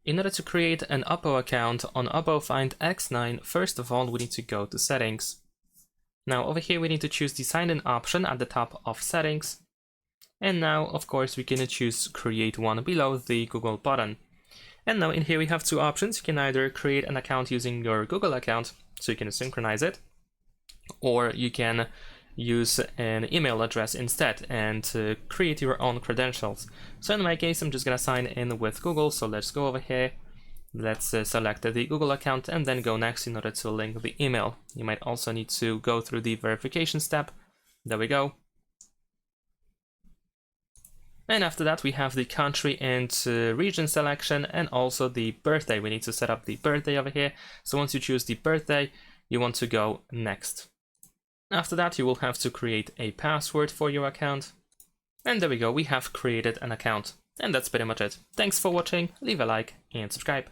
In order to create an OPPO account on OPPO Find X9, first of all we need to go to Settings. Now over here we need to choose the Sign In option at the top of Settings. And now, of course, we can choose Create One below the Google button. And now in here we have two options. You can either create an account using your Google account, so you can synchronize it, or you can use an email address instead and create your own credentials. So in my case, I'm just gonna sign in with Google. So let's go over here. Let's select the Google account and then go next in order to link the email. You might also need to go through the verification step. There we go. And after that, we have the country and region selection and also the birthday. We need to set up the birthday over here. So once you choose the birthday, you want to go next. After that, you will have to create a password for your account. And there we go, we have created an account. And that's pretty much it. Thanks for watching, leave a like and subscribe.